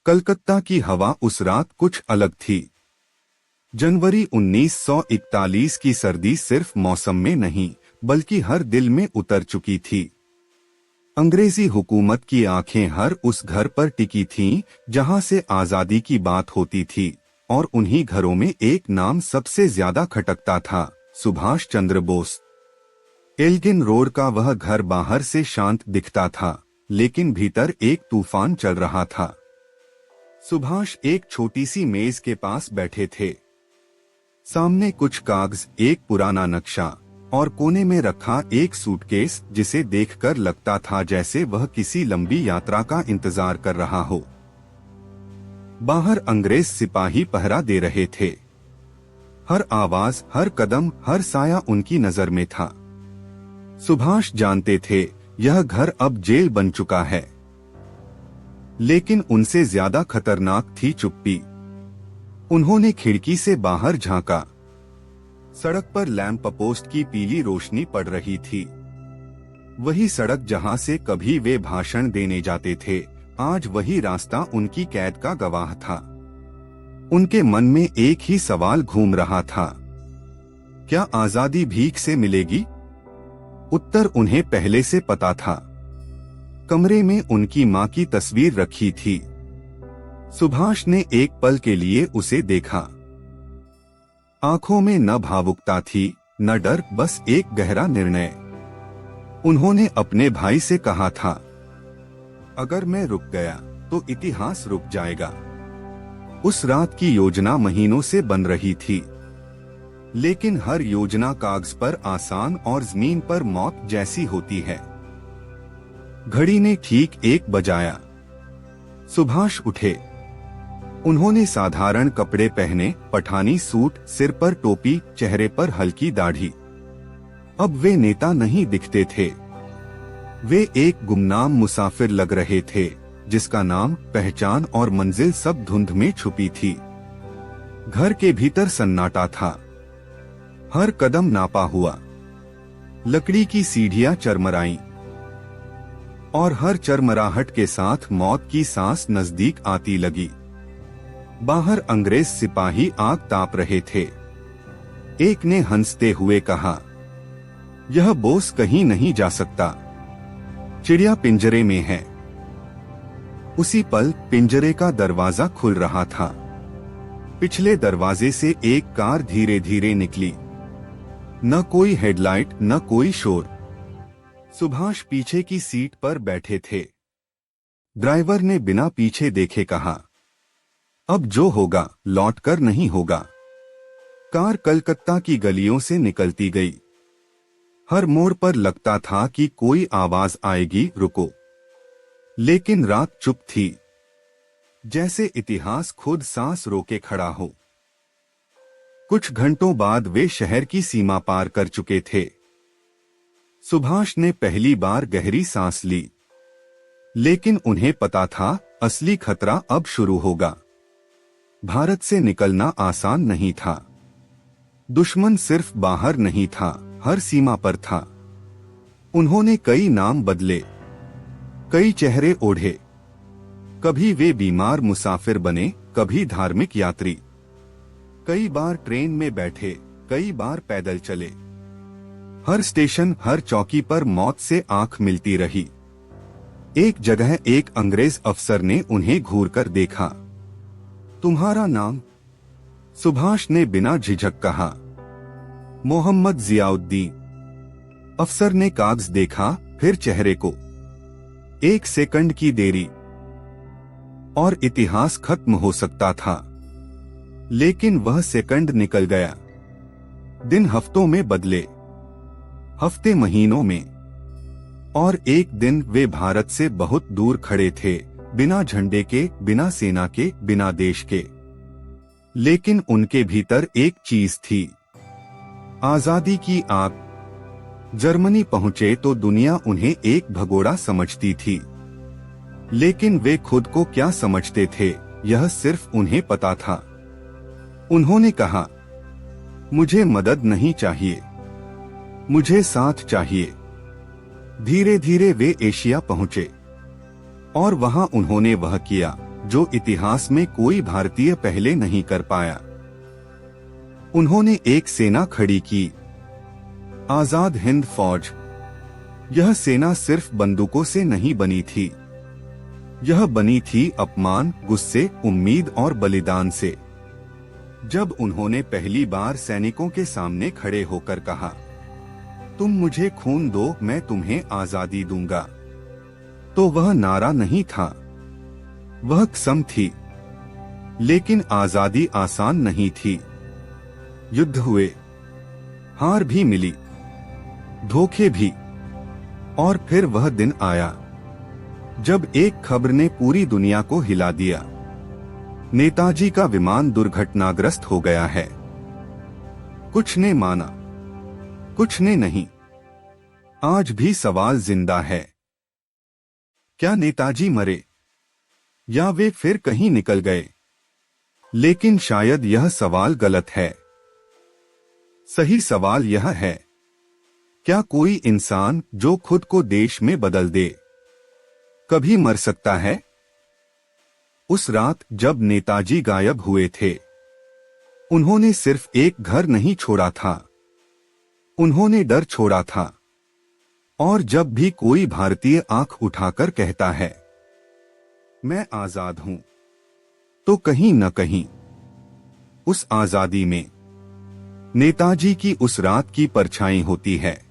कलकत्ता की हवा उस रात कुछ अलग थी। जनवरी 1941 की सर्दी सिर्फ मौसम में नहीं बल्कि हर दिल में उतर चुकी थी। अंग्रेजी हुकूमत की आंखें हर उस घर पर टिकी थीं जहां से आजादी की बात होती थी, और उन्हीं घरों में एक नाम सबसे ज्यादा खटकता था, सुभाष चंद्र बोस। एल्गिन रोड का वह घर बाहर से शांत दिखता था, लेकिन भीतर एक तूफान चल रहा था। सुभाष एक छोटी सी मेज के पास बैठे थे। सामने कुछ कागज, एक पुराना नक्शा और कोने में रखा एक सूटकेस जिसे देखकर लगता था जैसे वह किसी लंबी यात्रा का इंतजार कर रहा हो। बाहर अंग्रेज सिपाही पहरा दे रहे थे। हर आवाज, हर कदम, हर साया उनकी नजर में था। सुभाष जानते थे यह घर अब जेल बन चुका है, लेकिन उनसे ज्यादा खतरनाक थी चुप्पी। उन्होंने खिड़की से बाहर झांका। सड़क पर लैंप पोस्ट की पीली रोशनी पड़ रही थी। वही सड़क जहां से कभी वे भाषण देने जाते थे, आज वही रास्ता उनकी कैद का गवाह था। उनके मन में एक ही सवाल घूम रहा था, क्या आजादी भीख से मिलेगी? उत्तर उन्हें पहले से पता था। कमरे में उनकी मां की तस्वीर रखी थी। सुभाष ने एक पल के लिए उसे देखा। आंखों में न भावुकता थी, न डर, बस एक गहरा निर्णय। उन्होंने अपने भाई से कहा था, अगर मैं रुक गया तो इतिहास रुक जाएगा। उस रात की योजना महीनों से बन रही थी, लेकिन हर योजना कागज पर आसान और जमीन पर मौत जैसी होती है। घड़ी ने ठीक 1 बजाया। सुभाष उठे। उन्होंने साधारण कपड़े पहने, पठानी सूट, सिर पर टोपी, चेहरे पर हल्की दाढ़ी। अब वे नेता नहीं दिखते थे। वे एक गुमनाम मुसाफिर लग रहे थे, जिसका नाम, पहचान और मंजिल सब धुंध में छुपी थी। घर के भीतर सन्नाटा था। हर कदम नापा हुआ। लकड़ी की सीढ़ियां चरमराईं, और हर चरमराहट के साथ मौत की सांस नजदीक आती लगी। बाहर अंग्रेज सिपाही आग ताप रहे थे। एक ने हंसते हुए कहा, यह बोस कहीं नहीं जा सकता, चिड़िया पिंजरे में है। उसी पल पिंजरे का दरवाजा खुल रहा था। पिछले दरवाजे से एक कार धीरे धीरे निकली। न कोई हेडलाइट, न कोई शोर। सुभाष पीछे की सीट पर बैठे थे। ड्राइवर ने बिना पीछे देखे कहा, अब जो होगा लौटकर नहीं होगा। कार कलकत्ता की गलियों से निकलती गई। हर मोड़ पर लगता था कि कोई आवाज आएगी, रुको। लेकिन रात चुप थी, जैसे इतिहास खुद सांस रोके खड़ा हो। कुछ घंटों बाद वे शहर की सीमा पार कर चुके थे। सुभाष ने पहली बार गहरी सांस ली, लेकिन उन्हें पता था असली खतरा अब शुरू होगा। भारत से निकलना आसान नहीं था। दुश्मन सिर्फ बाहर नहीं था, हर सीमा पर था। उन्होंने कई नाम बदले, कई चेहरे ओढ़े। कभी वे बीमार मुसाफिर बने, कभी धार्मिक यात्री। कई बार ट्रेन में बैठे, कई बार पैदल चले। हर स्टेशन, हर चौकी पर मौत से आंख मिलती रही। एक जगह एक अंग्रेज अफसर ने उन्हें घूरकर देखा। तुम्हारा नाम? सुभाष ने बिना झिझक कहा, मोहम्मद जियाउद्दीन। अफसर ने कागज देखा, फिर चेहरे को। 1 सेकंड की देरी और इतिहास खत्म हो सकता था। लेकिन वह सेकंड निकल गया। दिन हफ्तों में बदले, हफ्ते महीनों में, और एक दिन वे भारत से बहुत दूर खड़े थे, बिना झंडे के, बिना सेना के, बिना देश के। लेकिन उनके भीतर एक चीज थी, आजादी की आग। जर्मनी पहुंचे तो दुनिया उन्हें एक भगोड़ा समझती थी, लेकिन वे खुद को क्या समझते थे, यह सिर्फ उन्हें पता था। उन्होंने कहा, मुझे मदद नहीं चाहिए, मुझे साथ चाहिए। धीरे धीरे वे एशिया पहुंचे, और वहां उन्होंने वह किया जो इतिहास में कोई भारतीय पहले नहीं कर पाया। उन्होंने एक सेना खड़ी की, आजाद हिंद फौज। यह सेना सिर्फ बंदूकों से नहीं बनी थी, यह बनी थी अपमान, गुस्से, उम्मीद और बलिदान से। जब उन्होंने पहली बार सैनिकों के सामने खड़े होकर कहा, तुम मुझे खून दो, मैं तुम्हें आजादी दूंगा, तो वह नारा नहीं था, वह कसम थी। लेकिन आजादी आसान नहीं थी। युद्ध हुए, हार भी मिली, धोखे भी, और फिर वह दिन आया जब एक खबर ने पूरी दुनिया को हिला दिया। नेताजी का विमान दुर्घटनाग्रस्त हो गया है। कुछ ने माना, कुछ ने नहीं। आज भी सवाल जिंदा है, क्या नेताजी मरे या वे फिर कहीं निकल गए? लेकिन शायद यह सवाल गलत है। सही सवाल यह है, क्या कोई इंसान जो खुद को देश में बदल दे कभी मर सकता है? उस रात जब नेताजी गायब हुए थे, उन्होंने सिर्फ एक घर नहीं छोड़ा था, उन्होंने डर छोड़ा था। और जब भी कोई भारतीय आंख उठाकर कहता है मैं आजाद हूं, तो कहीं न कहीं उस आजादी में नेताजी की उस रात की परछाई होती है।